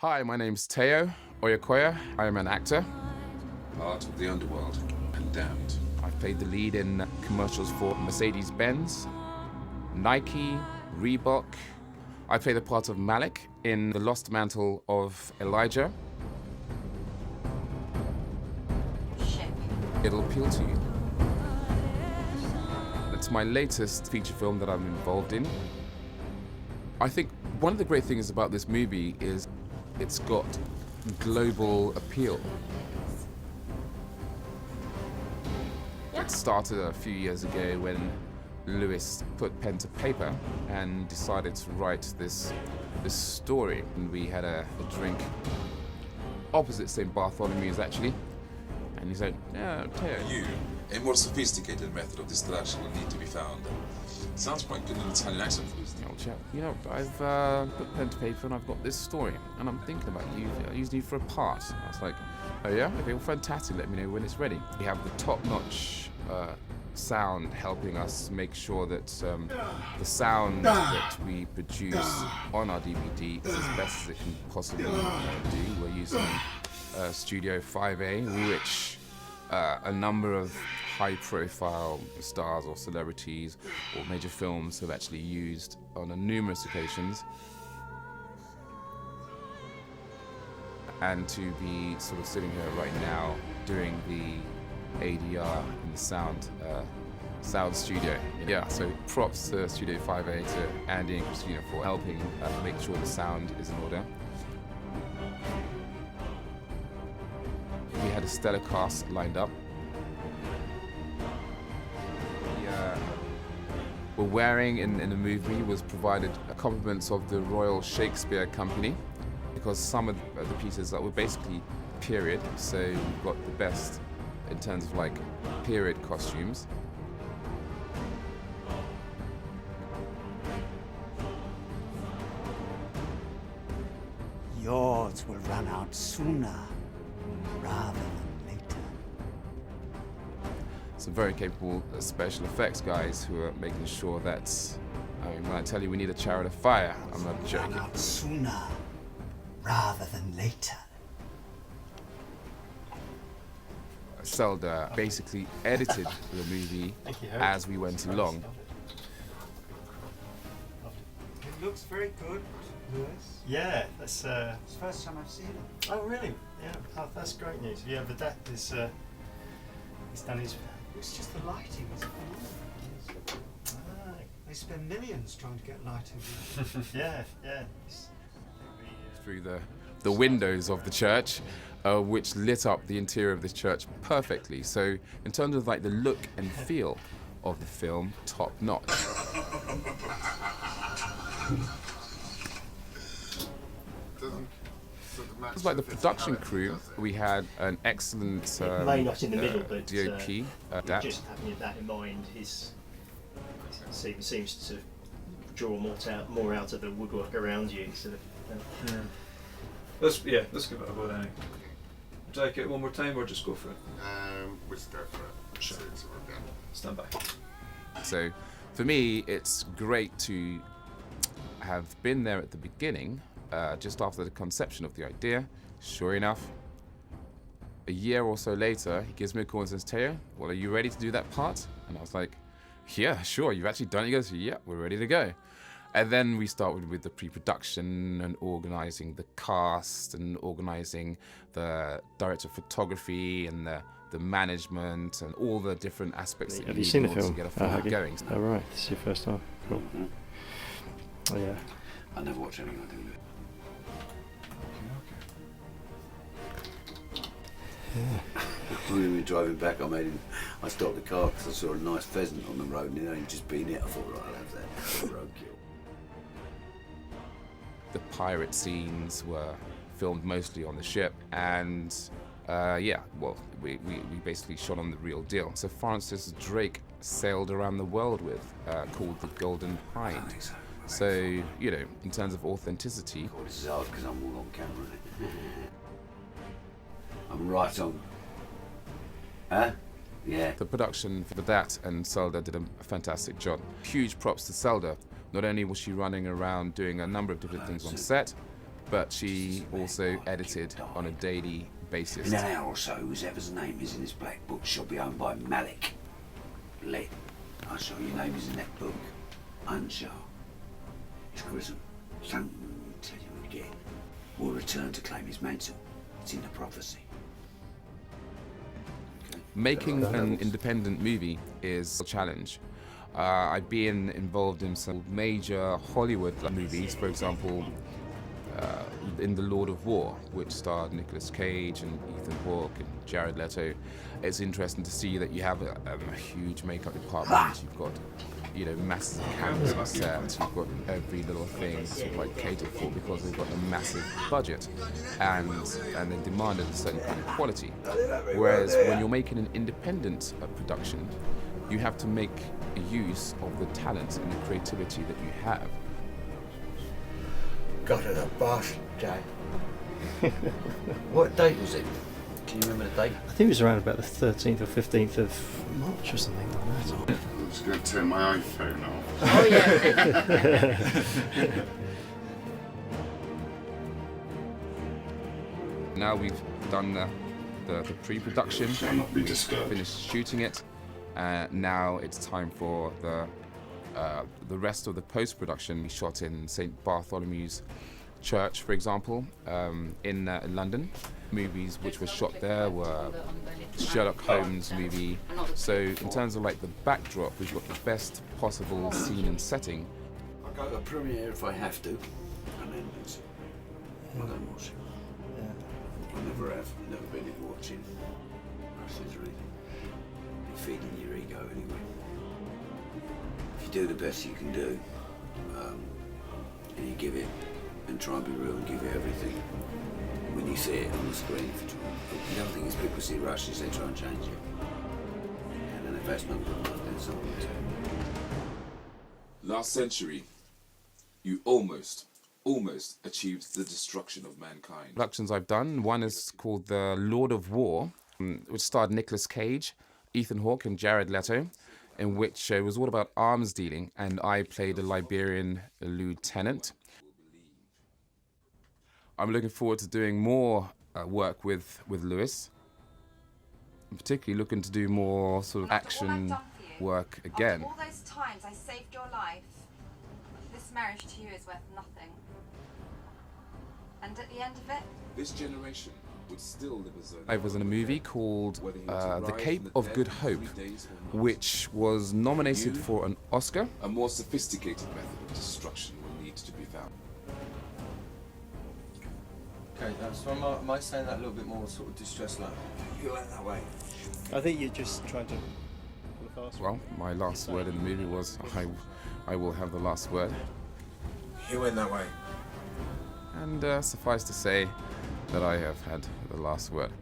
Hi, my name's Teo Oyekoya. I am an actor. Part of the underworld and damned. I've played the lead in commercials for Mercedes-Benz, Nike, Reebok. I play the part of Malik in The Lost Mantle of Elijah. It'll appeal to you. It's my latest feature film that I'm involved in. I think one of the great things about this movie is it's got global appeal. It started a few years ago when Lewis put pen to paper and decided to write this story. And we had a drink opposite St. Bartholomew's, actually. And he said, yeah, Teo. You, a more sophisticated method of distillation will need to be found. Sounds quite good in an Italian accent for this. Old chap, you know, I've put pen to paper and I've got this story, and I'm thinking about using you for a part. I was like, oh yeah? Okay, well, fantastic, let me know when it's ready. We have the top-notch sound helping us make sure that the sound that we produce on our DVD is as best as it can possibly do. We're using Studio 5A, which a number of high-profile stars or celebrities or major films have actually used on numerous occasions. And to be sort of sitting here right now doing the ADR in the sound studio. Yeah, so props to Studio 5A, to Andy and Christina for helping make sure the sound is in order. We had a stellar cast lined up. We're wearing in the movie was provided compliments of the Royal Shakespeare Company, because some of the pieces that were basically period, so we've got the best in terms of like period costumes. Yours will run out sooner rather than later. Some very capable special effects guys who are making sure that, I mean, when I tell you we need a chariot of fire, I'm not joking. Run out sooner rather than later. Zelda basically edited the movie as we went along. It looks very good, Lewis. Yeah, that's It's the first time I've seen it. oh really? Yeah, oh, that's great news. Yeah, but that is he's done his. It's just the lighting is phenomenal. They spend millions trying to get lighting. Yeah. Through the windows of the church, which lit up the interior of this church perfectly. So in terms of like the look and feel of the film, top notch. It was like the production crew. We had an excellent May not in the middle, but DOP. just having that in mind, his seems to draw more out of the woodwork around you instead of. Let's give it a go then. Take it one more time or just go for it? We'll just go for it. Sure. So we're done. Stand by. So for me, it's great to have been there at the beginning, just after the conception of the idea. Sure enough, a year or so later, he gives me a call and says, Teo, well, are you ready to do that part? And I was like, yeah, sure, you've actually done it. He goes, yeah, we're ready to go. And then we started with the pre-production and organizing the cast and organizing the director of photography and the management and all the different aspects that Have you you need seen in the order film? to get a film Huggy? going. Oh right, this is your first time. Cool. Oh yeah. I never watch anything I do. When we were driving back, I stopped the car because I saw a nice pheasant on the road and it only just been it. I thought, right, I'll have that roadkill. The pirate scenes were filmed mostly on the ship, and we basically shot on the real deal. So Francis Drake sailed around the world with, called the Golden Hind. So, you know, in terms of authenticity. Oh, this is hard because I'm all on camera. I'm right on. Huh? Yeah. The production for that, and Zelda did a fantastic job. Huge props to Zelda. Not only was she running around doing a number of different things on set, but she also edited on a daily basis. In an hour or so, whoever's name is in this black book shall be owned by Malik. Let. I saw your name is in that book. Anshaw. It's Grissom. Don't tell you again. Will return to claim his mantle. It's in the prophecy. Okay. Making an independent movie is a challenge. I've been involved in some major Hollywood movies, for example, in The Lord of War, which starred Nicolas Cage and Ethan Hawke and Jared Leto. It's interesting to see that you have a huge makeup department. You've got, you know, masses of cameras on set. You've got every little thing sort of like catered for because they've got a massive budget and they demanded a certain kind of quality. Whereas when you're making an independent production, you have to make use of the talent and the creativity that you have. Got it, a boss, Jay. What date was it? Can you remember the date? I think it was around about the 13th or 15th of March or something like that. I'm just going to turn my iPhone off. Oh yeah. Now we've done the pre-production, Shall not be disturbed. finished shooting it. Now it's time for the rest of the post-production. We shot in St. Bartholomew's Church, for example, in London. Movies which were shot there were Sherlock Holmes movie. So in terms of like the backdrop, we've got the best possible scene and setting. I'll go to a premiere if I have to, and then it's, I don't watch it. I never have. Never been into watching. Wrestling's really feeding your ego anyway. If you do the best you can do, and you give it, and try and be real and give it everything, when you see it on the screen, the other thing is people see rushes, they try and change it. And then if that's not good enough, then something too. Last century, you almost achieved the destruction of mankind. Productions I've done, one is called The Lord of War, which starred Nicolas Cage, Ethan Hawke and Jared Leto, in which it was all about arms dealing, and I played a Liberian lieutenant. I'm looking forward to doing more work with Lewis. I'm particularly looking to do more sort of action work again. After all those times I saved your life, this marriage to you is worth nothing. And at the end of it, This generation would still live as though I was in a movie called The Cape of Good Hope, which was nominated for an Oscar. a more sophisticated method of destruction will need to be found. Okay, so am I saying that a little bit more sort of distressed, like, you went that way? I think you're just trying to look fast. Well, my last word in the movie was, I will have the last word. You went that way. And suffice to say that I have had the last word.